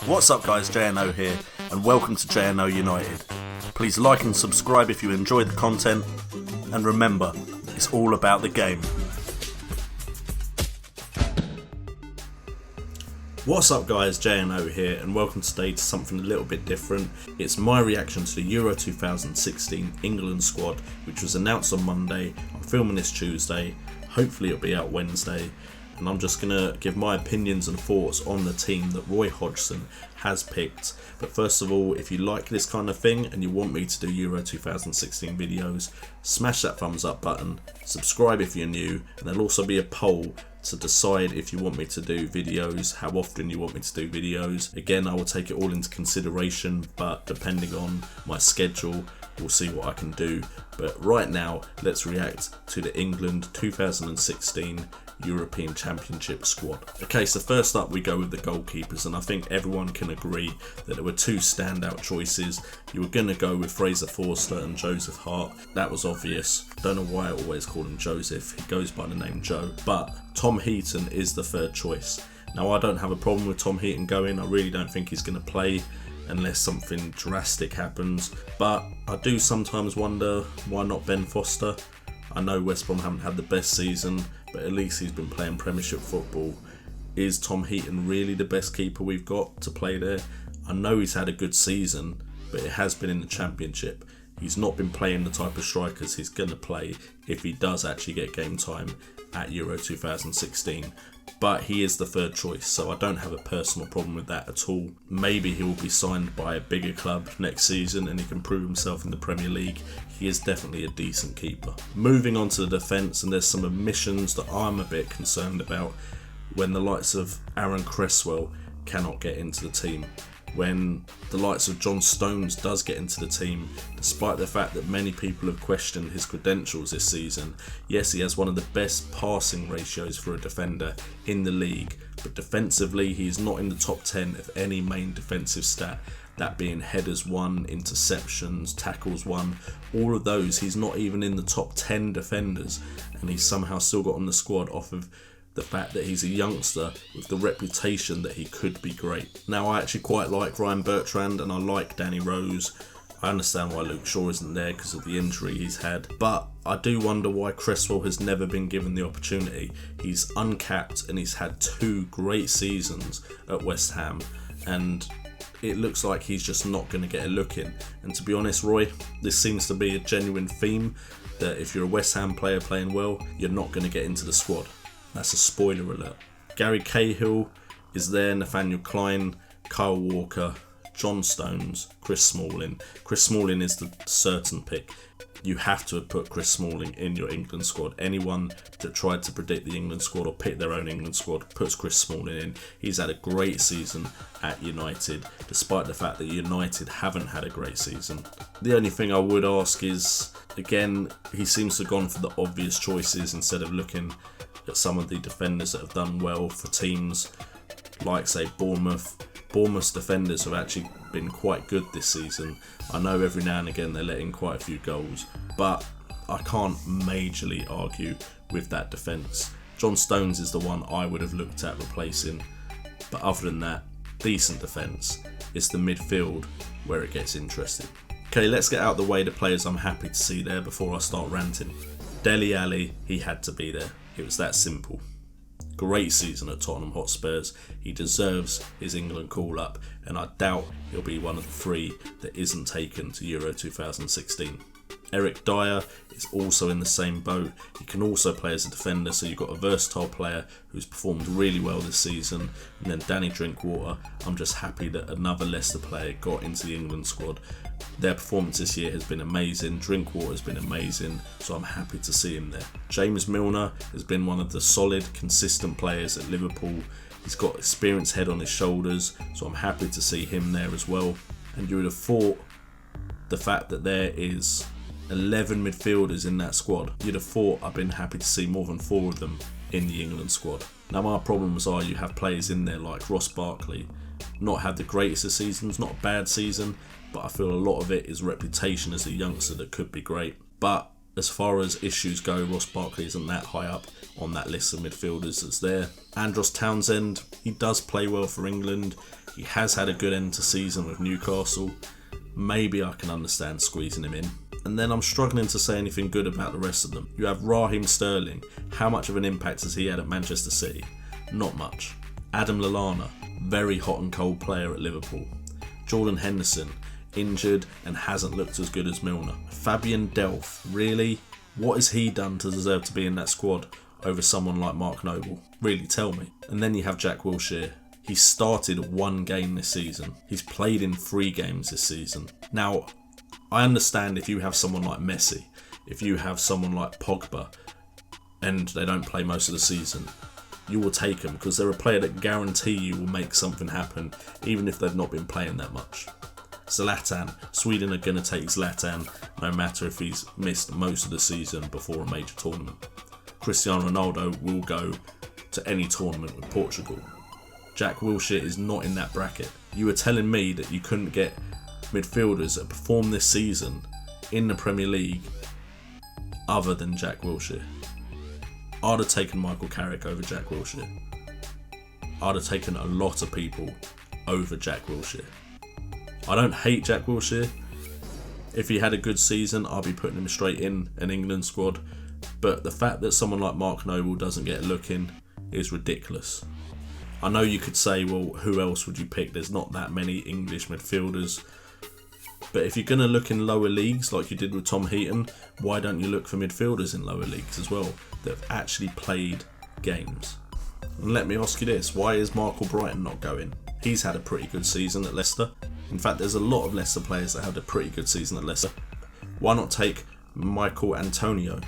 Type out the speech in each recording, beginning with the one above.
What's up guys, JNO here, and welcome to JNO United. Please like and subscribe if you enjoy the content, and remember, it's all about the game. What's up guys, JNO here, and welcome today to something a little bit different. It's my reaction to the Euro 2016 England squad, which was announced on Monday. I'm filming this Tuesday, hopefully it'll be out Wednesday. And I'm just going to give my opinions and thoughts on the team that Roy Hodgson has picked. But first of all, if you like this kind of thing and you want me to do Euro 2016 videos, smash that thumbs up button, subscribe if you're new, and there'll also be a poll to decide if you want me to do videos, how often you want me to do videos. Again, I will take it all into consideration, but depending on my schedule, we'll see what I can do. But right now, let's react to the England 2016 European Championship squad. Okay, so first up we go with the goalkeepers, and I think everyone can agree that there were two standout choices. You were going to go with Fraser Forster and Joseph Hart. That was obvious. Don't know why I always call him Joseph. He goes by the name Joe. But Tom Heaton is the third choice. Now, I don't have a problem with Tom Heaton going. I really don't think he's going to play unless something drastic happens. But I do sometimes wonder, why not Ben Foster? I know West Brom haven't had the best season, but at least he's been playing Premiership football. Is Tom Heaton really the best keeper we've got to play there? I know he's had a good season, but it has been in the Championship. He's not been playing the type of strikers he's going to play if he does actually get game time at Euro 2016. But he is the third choice, so I don't have a personal problem with that at all. Maybe he will be signed by a bigger club next season and he can prove himself in the Premier League. He is definitely a decent keeper. Moving on to the defence, and there's some omissions that I'm a bit concerned about when the likes of Aaron Cresswell cannot get into the team. When the likes of John Stones does get into the team, despite the fact that many people have questioned his credentials this season. Yes, he has one of the best passing ratios for a defender in the league, but defensively he is not in the top 10 of any main defensive stat, that being headers won, interceptions, tackles won, all of those. He's not even in the top 10 defenders, and he's somehow still got on the squad off of the fact that he's a youngster with the reputation that he could be great. Now, I actually quite like Ryan Bertrand and I like Danny Rose. I understand why Luke Shaw isn't there because of the injury he's had, but I do wonder why Cresswell has never been given the opportunity. He's uncapped and he's had two great seasons at West Ham, and it looks like he's just not going to get a look in. And to be honest, Roy, this seems to be a genuine theme that if you're a West Ham player playing well, you're not going to get into the squad. That's a spoiler alert. Gary Cahill is there, Nathaniel Klein, Kyle Walker, John Stones, Chris Smalling. Chris Smalling is the certain pick. You have to have put Chris Smalling in your England squad. Anyone that tried to predict the England squad or pick their own England squad puts Chris Smalling in. He's had a great season at United, despite the fact that United haven't had a great season. The only thing I would ask is, again, he seems to have gone for the obvious choices instead of looking at some of the defenders that have done well for teams like, say, Bournemouth. Bournemouth's defenders have actually been quite good this season. I know every now and again they're letting quite a few goals, but I can't majorly argue with that defence. John Stones is the one I would have looked at replacing, but other than that, decent defence. It's the midfield where it gets interesting. Okay, let's get out of the way the players I'm happy to see there before I start ranting. Dele Alli, he had to be there. It was that simple. Great season at Tottenham Hotspurs. He deserves his England call-up, and I doubt he'll be one of the three that isn't taken to Euro 2016. Eric Dyer is also in the same boat. He can also play as a defender, so you've got a versatile player who's performed really well this season. And then Danny Drinkwater, I'm just happy that another Leicester player got into the England squad. Their performance this year has been amazing. Drinkwater has been amazing, so I'm happy to see him there. James Milner has been one of the solid, consistent players at Liverpool. He's got experienced head on his shoulders, so I'm happy to see him there as well. And you would have thought the fact that there is 11 midfielders in that squad, you'd have thought I've been happy to see more than 4 of them in the England squad. Now, my problems are you have players in there like Ross Barkley, not had the greatest of seasons, not a bad season, but I feel a lot of it is reputation as a youngster that could be great. But as far as issues go, Ross Barkley isn't that high up on that list of midfielders that's there. Andros Townsend, he does play well for England. He has had a good end to season with Newcastle. Maybe I can understand squeezing him in. And then I'm struggling to say anything good about the rest of them. You have Raheem Sterling. How much of an impact has he had at Manchester City? Not much. Adam Lallana, very hot and cold player at Liverpool. Jordan Henderson, injured and hasn't looked as good as Milner. Fabian Delph, really? What has he done to deserve to be in that squad over someone like Marc Noble? Really, tell me. And then you have Jack Wilshere. He started 1 game this season. He's played in 3 games this season. Now, I understand if you have someone like Messi, if you have someone like Pogba, and they don't play most of the season, you will take them because they're a player that guarantee you will make something happen, even if they've not been playing that much. Zlatan, Sweden are going to take Zlatan no matter if he's missed most of the season before a major tournament. Cristiano Ronaldo will go to any tournament with Portugal. Jack Wilshere is not in that bracket. You were telling me that you couldn't get midfielders that perform this season in the Premier League other than Jack Wilshere. I'd have taken Michael Carrick over Jack Wilshere. I'd have taken a lot of people over Jack Wilshere. I don't hate Jack Wilshere. If he had a good season, I'll be putting him straight in an England squad. But the fact that someone like Marc Noble doesn't get a look in is ridiculous. I know you could say, well, who else would you pick? There's not that many English midfielders. But if you're going to look in lower leagues like you did with Tom Heaton, why don't you look for midfielders in lower leagues as well that have actually played games? And let me ask you this, why is Marc Albrighton not going? He's had a pretty good season at Leicester. In fact, there's a lot of Leicester players that had a pretty good season at Leicester. Why not take Michael Antonio?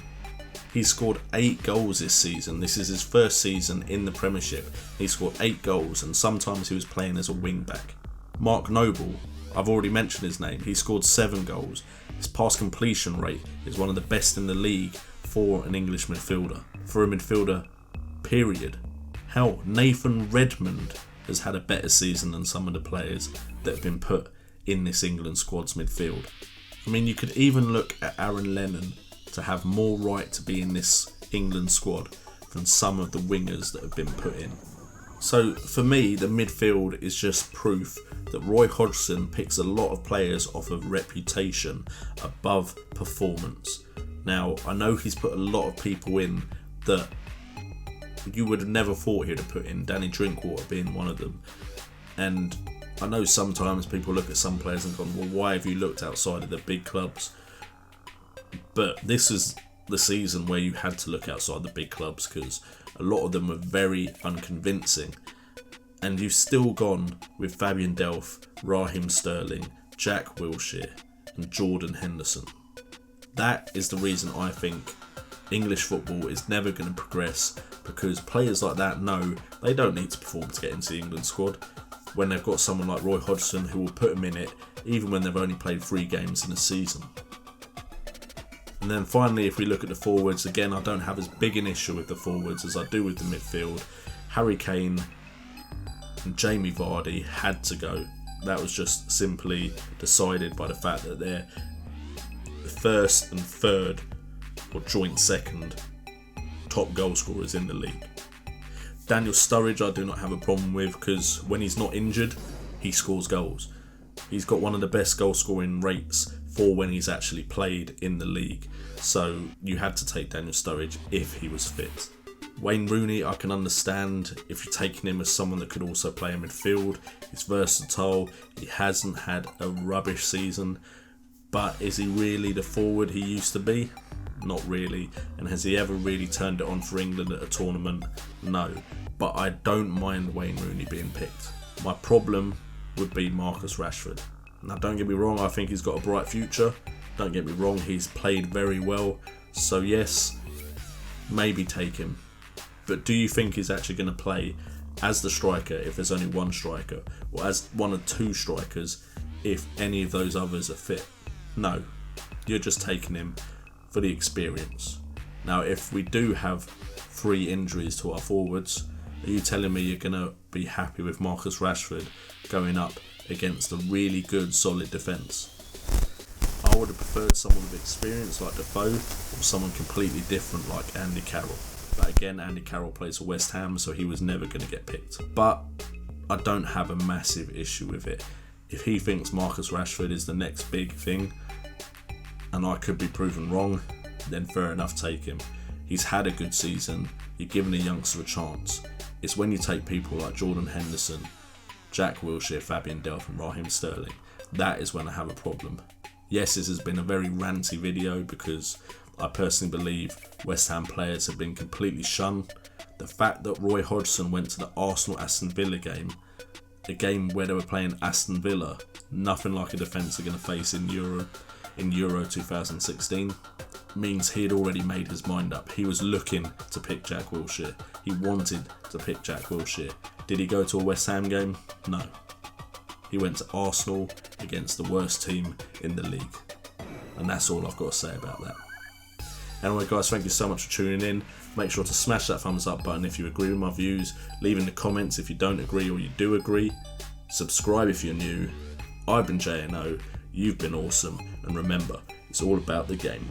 He scored 8 goals this season. This is his first season in the Premiership. He scored 8 goals and sometimes he was playing as a wing back. Marc Noble, I've already mentioned his name. He scored 7 goals. His pass completion rate is one of the best in the league for an English midfielder. For a midfielder, period. Hell, Nathan Redmond has had a better season than some of the players that have been put in this England squad's midfield. I mean, you could even look at Aaron Lennon to have more right to be in this England squad than some of the wingers that have been put in. So for me, the midfield is just proof that Roy Hodgson picks a lot of players off of reputation above performance. Now, I know he's put a lot of people in that you would have never thought he'd have put in, Danny Drinkwater being one of them. And I know sometimes people look at some players and go, well, why have you looked outside of the big clubs? But this is the season where you had to look outside the big clubs because a lot of them were very unconvincing. And you've still gone with Fabian Delph, Raheem Sterling, Jack Wilshere and Jordan Henderson. That is the reason I think English football is never going to progress, because players like that know they don't need to perform to get into the England squad when they've got someone like Roy Hodgson who will put them in it even when they've only played 3 games in a season. And then finally, if we look at the forwards, again, I don't have as big an issue with the forwards as I do with the midfield. Harry Kane and Jamie Vardy had to go. That was just simply decided by the fact that they're the first and third, or joint second, top goal scorers in the league. Daniel Sturridge I do not have a problem with, because when he's not injured, he scores goals. He's got one of the best goal scoring rates for when he's actually played in the league. So you had to take Daniel Sturridge if he was fit. Wayne Rooney, I can understand if you're taking him as someone that could also play in midfield. He's versatile. He hasn't had a rubbish season. But is he really the forward he used to be? Not really. And has he ever really turned it on for England at a tournament? No. But I don't mind Wayne Rooney being picked. My problem would be Marcus Rashford. Now, don't get me wrong, I think he's got a bright future. Don't get me wrong, he's played very well. So yes, maybe take him. But do you think he's actually going to play as the striker if there's only one striker, or as one or 2 strikers if any of those others are fit? No, you're just taking him for the experience. Now, if we do have 3 injuries to our forwards, are you telling me you're going to be happy with Marcus Rashford going up against a really good, solid defence? I would have preferred someone with experience like Defoe, or someone completely different like Andy Carroll. But again, Andy Carroll plays for West Ham, so he was never going to get picked. But I don't have a massive issue with it. If he thinks Marcus Rashford is the next big thing, and I could be proven wrong, then fair enough, take him. He's had a good season, you're giving a youngster a chance. It's when you take people like Jordan Henderson, Jack Wilshere, Fabian Delph and Raheem Sterling, that is when I have a problem. Yes, this has been a very ranty video because I personally believe West Ham players have been completely shunned. The fact that Roy Hodgson went to the Arsenal-Aston Villa game, a game where they were playing Aston Villa, nothing like a defence they're going to face in Euro 2016, means he had already made his mind up. He was looking to pick Jack Wilshere. He wanted to pick Jack Wilshere. Did he go to a West Ham game? No. He went to Arsenal against the worst team in the league. And that's all I've got to say about that. Anyway guys, thank you so much for tuning in. Make sure to smash that thumbs up button if you agree with my views. Leave in the comments if you don't agree or you do agree. Subscribe if you're new. I've been J&O, you've been awesome, and remember, it's all about the game.